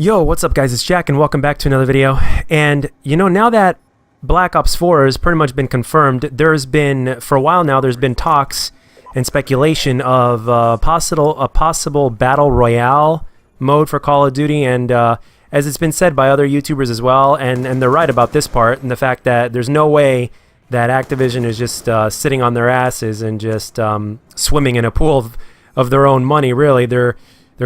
Yo, what's up guys, it's Jack and welcome back to another video. And you know, now that Black Ops 4 has pretty much been confirmed, there's been, for a while now, there's been talks and speculation of a possible Battle Royale mode for Call of Duty, and as it's been said by other YouTubers as well, and they're right about this part, and the fact that there's no way that Activision is just sitting on their asses and just swimming in a pool of their own money, really. They're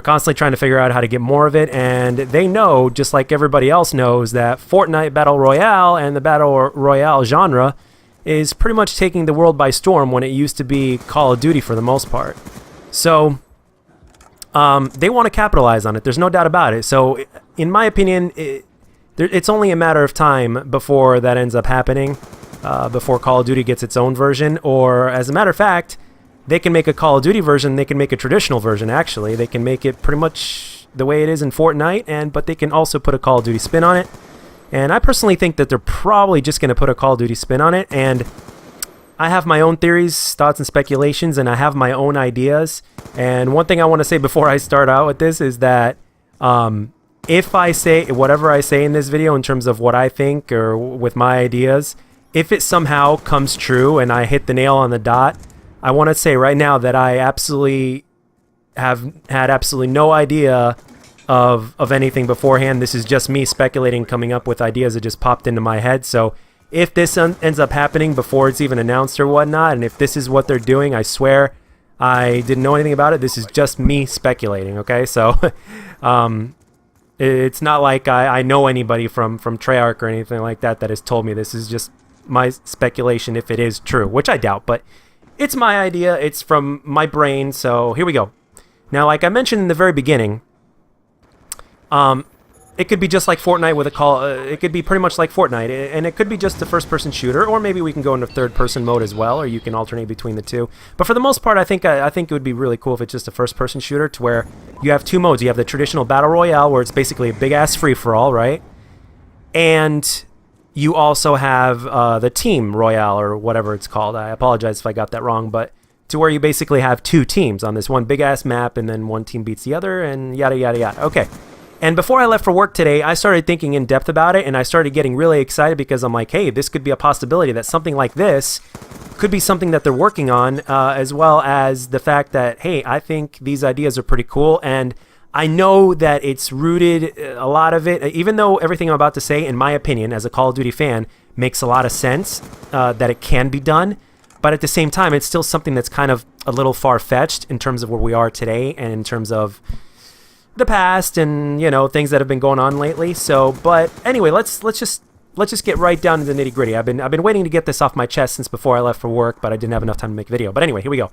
constantly trying to figure out how to get more of it, and they know, just like everybody else knows, that Fortnite Battle Royale and the Battle Royale genre is pretty much taking the world by storm when it used to be Call of Duty for the most part. So, they want to capitalize on it. There's no doubt about it. So, in my opinion, it's only a matter of time before that ends up happening, before Call of Duty gets its own version, or, as a matter of fact, they can make a Call of Duty version, they can make a traditional version, actually. They can make it pretty much the way it is in Fortnite, but they can also put a Call of Duty spin on it. And I personally think that they're probably just going to put a Call of Duty spin on it. And I have my own theories, thoughts, and speculations, and I have my own ideas. And one thing I want to say before I start out with this is that if I say whatever I say in this video in terms of what I think or with my ideas, if it somehow comes true and I hit the nail on the dot, I want to say right now that I absolutely have had absolutely no idea of anything beforehand. This is just me speculating, coming up with ideas that just popped into my head. So if this ends up happening before it's even announced or whatnot, and if this is what they're doing, I swear I didn't know anything about it. This is just me speculating, okay? So it's not like I know anybody from Treyarch or anything like that has told me. This is just my speculation if it is true, which I doubt, but it's my idea, it's from my brain, so here we go. Now, like I mentioned in the very beginning, it could be just like Fortnite with a call, it could be pretty much like Fortnite, and it could be just a first-person shooter, or maybe we can go into third-person mode as well, or you can alternate between the two. But for the most part, I think it would be really cool if it's just a first-person shooter, to where you have two modes. You have the traditional Battle Royale, where it's basically a big-ass free-for-all, right? And you also have the Team Royale, or whatever it's called. I apologize if I got that wrong, but to where you basically have two teams on this one big-ass map, and then one team beats the other, and yada, yada, yada. Okay. And before I left for work today, I started thinking in depth about it, and I started getting really excited because I'm like, hey, this could be a possibility that something like this could be something that they're working on, as well as the fact that, hey, I think these ideas are pretty cool, and I know that it's rooted, a lot of it, even though everything I'm about to say, in my opinion, as a Call of Duty fan, makes a lot of sense, that it can be done, but at the same time, it's still something that's kind of a little far-fetched in terms of where we are today and in terms of the past and, you know, things that have been going on lately. So, but anyway, let's just get right down to the nitty-gritty. I've been waiting to get this off my chest since before I left for work, but I didn't have enough time to make a video. But anyway, here we go.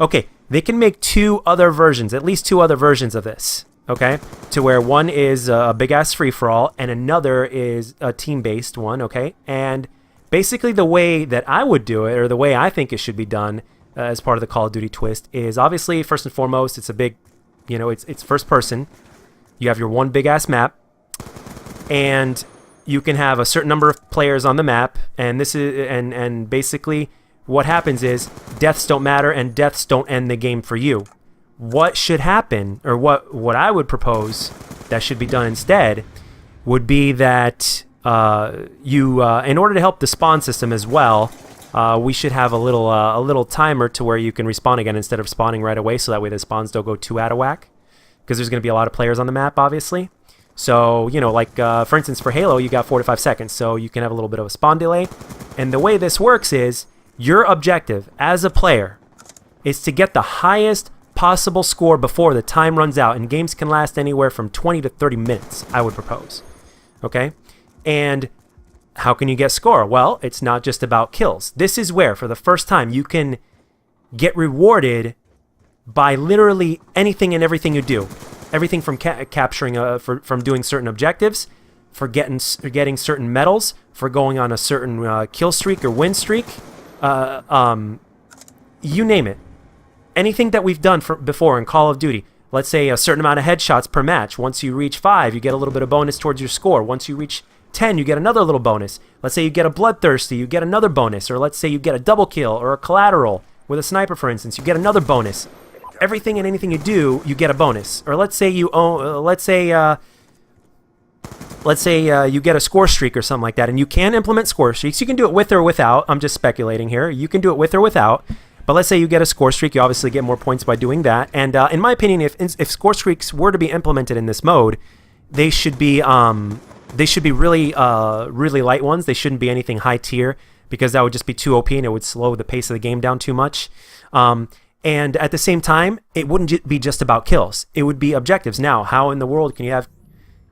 Okay, they can make two other versions, at least two other versions of this, okay? To where one is a big-ass free-for-all and another is a team-based one, okay? And basically the way that I would do it, or the way I think it should be done as part of the Call of Duty twist, is obviously, first and foremost, it's a big, you know, it's first-person. You have your one big-ass map, and you can have a certain number of players on the map, and this is, and basically what happens is deaths don't matter and deaths don't end the game for you. What should happen, or what I would propose that should be done instead, would be that in order to help the spawn system as well, we should have a little timer to where you can respawn again instead of spawning right away, so that way the spawns don't go too out of whack, because there's going to be a lot of players on the map, obviously. So, you know, like, for instance, for Halo, you got 4 to 5 seconds, so you can have a little bit of a spawn delay. And the way this works is, your objective as a player is to get the highest possible score before the time runs out, and games can last anywhere from 20 to 30 minutes, I would propose. Okay? And how can you get score? Well, it's not just about kills. This is where, for the first time, you can get rewarded by literally anything and everything you do. Everything from capturing, from doing certain objectives, for getting certain medals, for going on a certain kill streak or win streak. You name it. Anything that we've done before in Call of Duty. Let's say a certain amount of headshots per match. Once you reach 5, you get a little bit of bonus towards your score. Once you reach 10, you get another little bonus. Let's say you get a bloodthirsty, you get another bonus. Or let's say you get a double kill or a collateral with a sniper, for instance, you get another bonus. Everything and anything you do, you get a bonus. Or let's say you own, let's say you get a score streak or something like that, and you can implement score streaks. You can do it with or without. I'm just speculating here. You can do it with or without. But let's say you get a score streak. You obviously get more points by doing that. And in my opinion, if score streaks were to be implemented in this mode, they should be really really light ones. They shouldn't be anything high tier, because that would just be too OP and it would slow the pace of the game down too much. And at the same time, it wouldn't be just about kills. It would be objectives. Now, how in the world can you have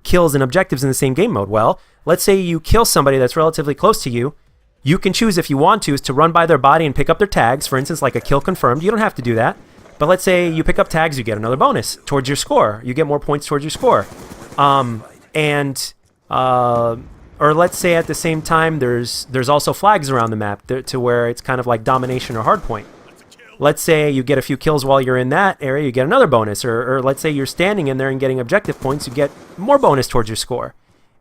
kills and objectives in the same game mode? Well, let's say you kill somebody that's relatively close to you. You can choose, if you want to, is to run by their body and pick up their tags. For instance, like a kill confirmed. You don't have to do that. But let's say you pick up tags, you get another bonus towards your score. You get more points towards your score. Or let's say at the same time, there's also flags around the map to where it's kind of like domination or hardpoint. Let's say you get a few kills while you're in that area, you get another bonus. Or let's say you're standing in there and getting objective points, you get more bonus towards your score.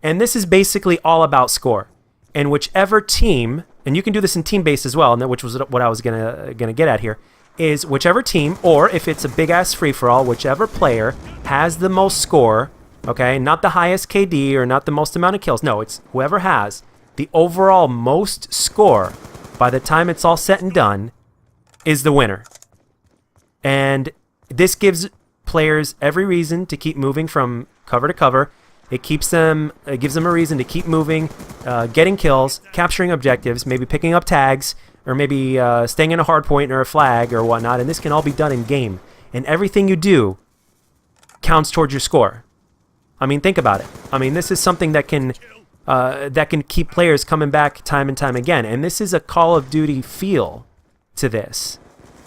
And this is basically all about score. And whichever team, and you can do this in team-based as well, and which was what I was gonna get at here, is whichever team, or if it's a big-ass free-for-all, whichever player has the most score, okay, not the highest KD or not the most amount of kills. No, it's whoever has the overall most score by the time it's all said and done is the winner. And this gives players every reason to keep moving from cover to cover. It gives them a reason to keep moving, getting kills, capturing objectives, maybe picking up tags, or maybe staying in a hard point or a flag or whatnot. And this can all be done in game. And everything you do counts towards your score. I mean, think about it. I mean, this is something that can keep players coming back time and time again. And this is a Call of Duty feel to this.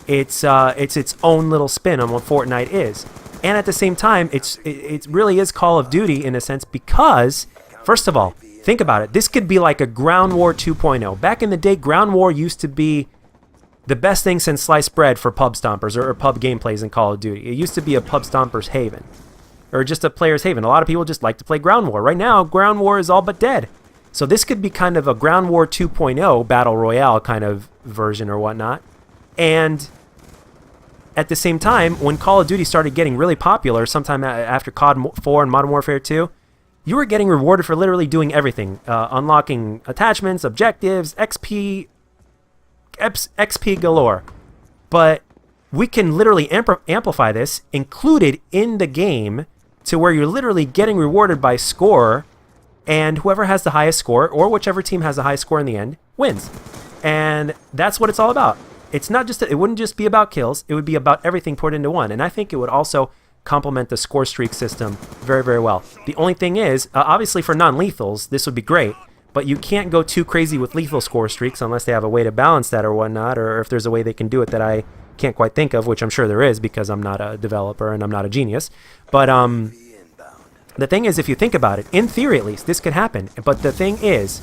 It's its own little spin on what Fortnite is. And at the same time, it really is Call of Duty in a sense, because, first of all, think about it. This could be like a Ground War 2.0. Back in the day, Ground War used to be the best thing since sliced bread for pub stompers or pub gameplays in Call of Duty. It used to be a pub stomper's haven, or just a player's haven. A lot of people just like to play Ground War. Right now, Ground War is all but dead. So this could be kind of a Ground War 2.0 Battle Royale kind of version or whatnot. And at the same time, when Call of Duty started getting really popular, sometime after COD 4 and Modern Warfare 2, you were getting rewarded for literally doing everything. Unlocking attachments, objectives, XP galore. But we can literally amplify this, included in the game, to where you're literally getting rewarded by score, and whoever has the highest score, or whichever team has the highest score in the end, wins. And that's what it's all about. It's not just, it wouldn't just be about kills, it would be about everything put into one. And I think it would also complement the score streak system very, very well. The only thing is, obviously for non-lethals, this would be great, but you can't go too crazy with lethal score streaks unless they have a way to balance that or whatnot, or if there's a way they can do it that I can't quite think of, which I'm sure there is because I'm not a developer and I'm not a genius. But the thing is, if you think about it, in theory at least, this could happen. But the thing is,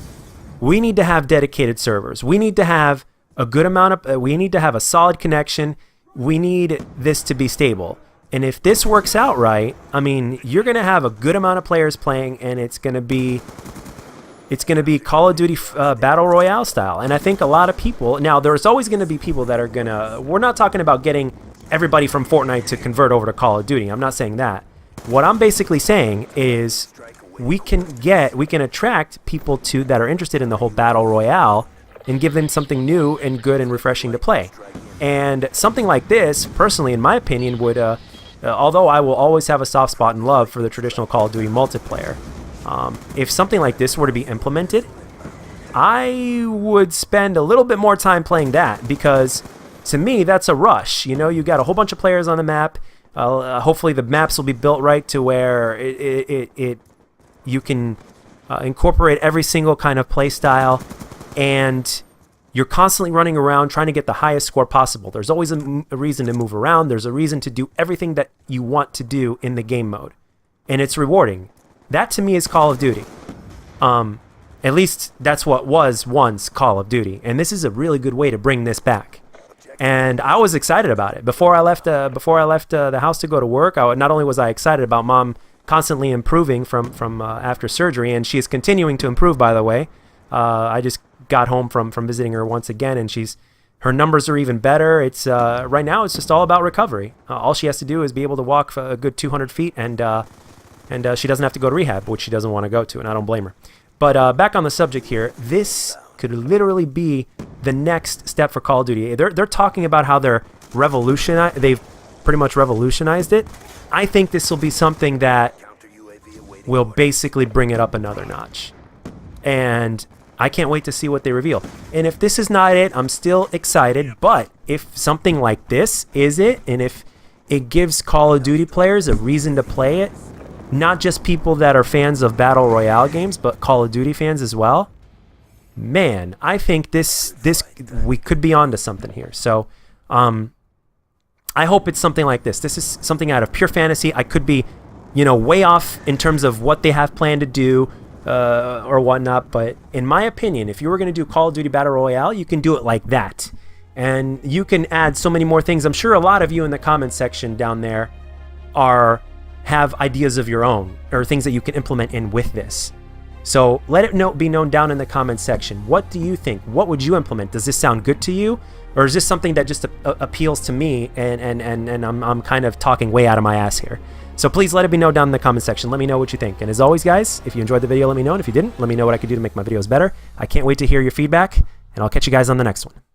we need to have dedicated servers. We need to have a good amount of, we need to have a solid connection. We need this to be stable. And if this works out right, I mean, you're going to have a good amount of players playing, and it's going to be Call of Duty Battle Royale style. And I think a lot of people, now there's always going to be people that are going to, we're not talking about getting everybody from Fortnite to convert over to Call of Duty. I'm not saying that. What I'm basically saying is we can attract people that are interested in the whole Battle Royale and give them something new and good and refreshing to play. And something like this, personally, in my opinion, would, although I will always have a soft spot and love for the traditional Call of Duty multiplayer, if something like this were to be implemented, I would spend a little bit more time playing that, because to me, that's a rush. You know, you got a whole bunch of players on the map. Hopefully the maps will be built right to where you can incorporate every single kind of play style, and you're constantly running around trying to get the highest score possible. There's always a reason to move around. There's a reason to do everything that you want to do in the game mode, and it's rewarding. That to me is Call of Duty. At least that's what was once Call of Duty, and this is a really good way to bring this back. And I was excited about it. Before I left the house to go to work, not only was I excited about Mom constantly improving from after surgery, and she is continuing to improve, by the way. I just got home from visiting her once again, and her numbers are even better. It's right now it's just all about recovery. All she has to do is be able to walk for a good 200 feet, and And she doesn't have to go to rehab, which she doesn't want to go to, and I don't blame her. But back on the subject here, this could literally be the next step for Call of Duty. They're talking about how they've pretty much revolutionized it. I think this will be something that will basically bring it up another notch. And I can't wait to see what they reveal. And if this is not it, I'm still excited. But if something like this is it, and if it gives Call of Duty players a reason to play it, not just people that are fans of Battle Royale games, but Call of Duty fans as well, man, I think we could be onto something here. So I hope it's something like this. This is something out of pure fantasy. I could be, way off in terms of what they have planned to do or whatnot. But in my opinion, if you were going to do Call of Duty Battle Royale, you can do it like that. And you can add so many more things. I'm sure a lot of you in the comment section down there have ideas of your own or things that you can implement in with this. So let it be known down in the comment section. What do you think? What would you implement? Does this sound good to you? Or is this something that just appeals to me and I'm kind of talking way out of my ass here? So please let it be known down in the comment section. Let me know what you think. And as always, guys, if you enjoyed the video, let me know. And if you didn't, let me know what I could do to make my videos better. I can't wait to hear your feedback, and I'll catch you guys on the next one.